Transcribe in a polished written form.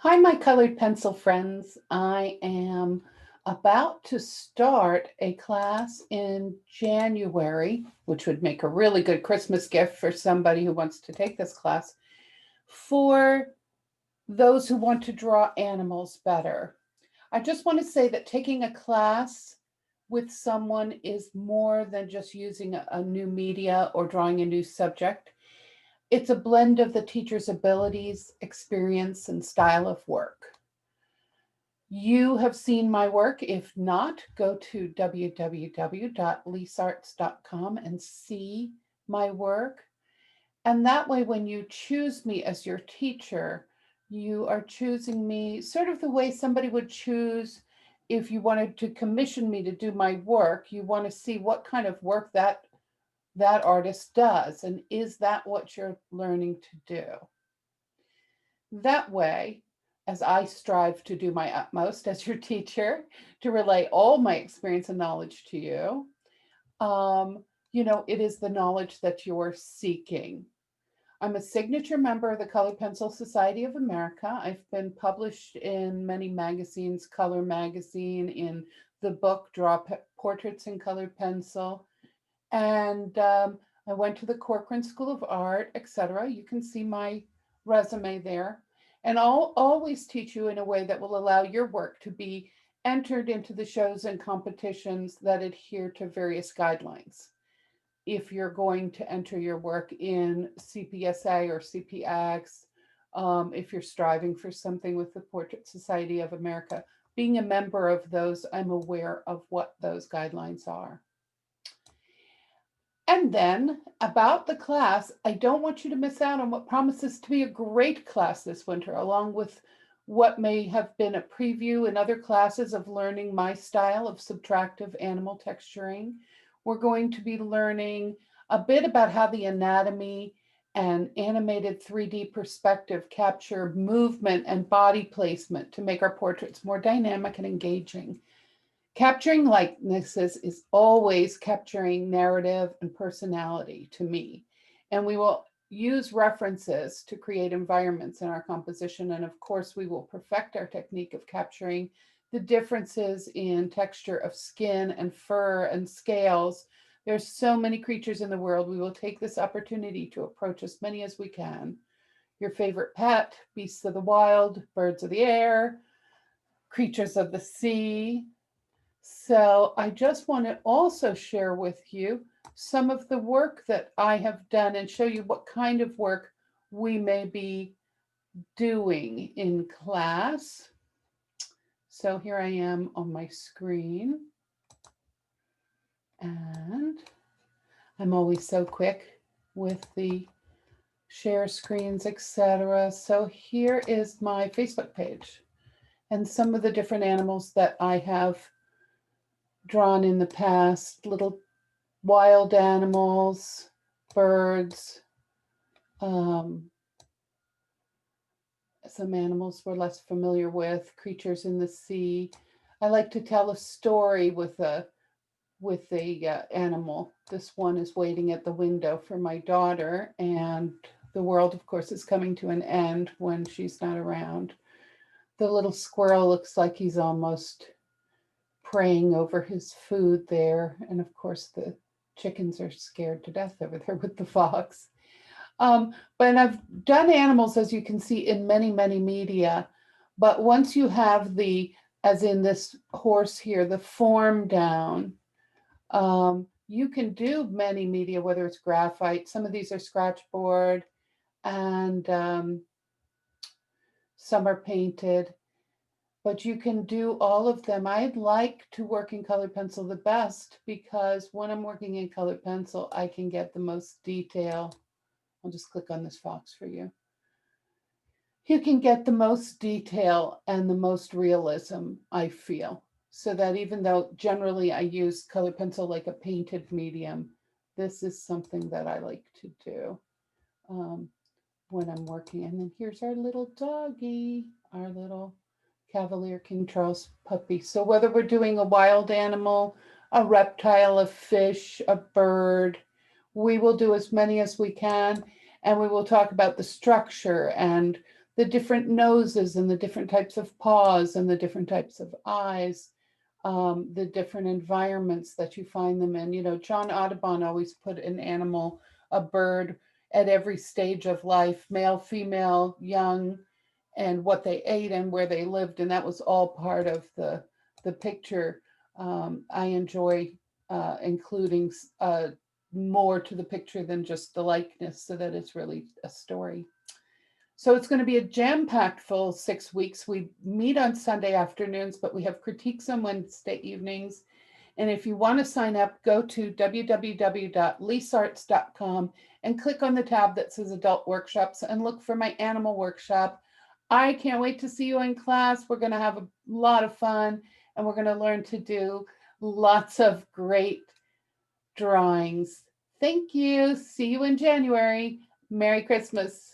Hi, my colored pencil friends. I am about to start a class in January, which would make a really good Christmas gift for somebody who wants to take this class, for those who want to draw animals better. I just want to say that taking a class with someone is more than just using a new media or drawing a new subject. It's a blend of the teacher's abilities, experience, and style of work. You have seen my work. If not, go to www.leasearts.com and see my work. And that way, when you choose me as your teacher, you are choosing me sort of the way somebody would choose if you wanted to commission me to do my work. You want to see what kind of work that artist does, and is that what you're learning to do? That way, as I strive to do my utmost as your teacher to relay all my experience and knowledge to you, um, it is the knowledge that you're seeking. I'm a signature member of the Colored Pencil Society of America. I've been published in many magazines, Color Magazine, in the book Draw Portraits in Colored Pencil. And I went to the Corcoran School of Art, etc. You can see my resume there. And I'll always teach you in a way that will allow your work to be entered into the shows and competitions that adhere to various guidelines. If you're going to enter your work in CPSA or CPX, if you're striving for something with the Portrait Society of America, being a member of those, I'm aware of what those guidelines are. And then about the class, I don't want you to miss out on what promises to be a great class this winter, along with what may have been a preview in other classes of learning my style of subtractive animal texturing. We're going to be learning a bit about how the anatomy and animated 3D perspective capture movement and body placement to make our portraits more dynamic and engaging. Capturing likenesses is always capturing narrative and personality to me. And we will use references to create environments in our composition. And of course, we will perfect our technique of capturing the differences in texture of skin and fur and scales. There's so many creatures in the world. We will take this opportunity to approach as many as we can. Your favorite pet, beasts of the wild, birds of the air, creatures of the sea. So I just want to also share with you some of the work that I have done and show you what kind of work we may be doing in class. So here I am on my screen, and I'm always so quick with the share screens, etc. So here is my Facebook page and some of the different animals that I have drawn in the past, little wild animals, birds, um, some animals we're less familiar with, creatures in the sea. I like to tell a story with a animal. This one is waiting at the window for my daughter, and the world, of course, is coming to an end when she's not around. The little squirrel looks like he's almost praying over his food there, and of course the chickens are scared to death over there with the fox. But I've done animals, as you can see, in many, many media. But once you have as in this horse here, the form down, you can do many media, whether it's graphite. Some of these are scratchboard, and some are painted. But you can do all of them. I'd like to work in colored pencil the best because when I'm working in colored pencil, I can get the most detail. I'll just click on this fox for you. You can get the most detail and the most realism, I feel. So that even though generally I use colored pencil like a painted medium, this is something that I like to do when I'm working. And then here's our little doggy, our little Cavalier King Charles puppy. So whether we're doing a wild animal, a reptile, a fish, a bird, we will do as many as we can. And we will talk about the structure and the different noses and the different types of paws and the different types of eyes, the different environments that you find them in. You know, John Audubon always put an animal, a bird, at every stage of life, male, female, young, and what they ate and where they lived, and that was all part of the picture. I enjoy including more to the picture than just the likeness, so that it's really a story. So it's going to be a jam-packed full 6 weeks. We meet on Sunday afternoons, but we have critiques on Wednesday evenings. And if you want to sign up, go to www.leasearts.com and click on the tab that says Adult Workshops and look for my animal workshop. I can't wait to see you in class. We're going to have a lot of fun, and we're going to learn to do lots of great drawings. Thank you. See you in January. Merry Christmas.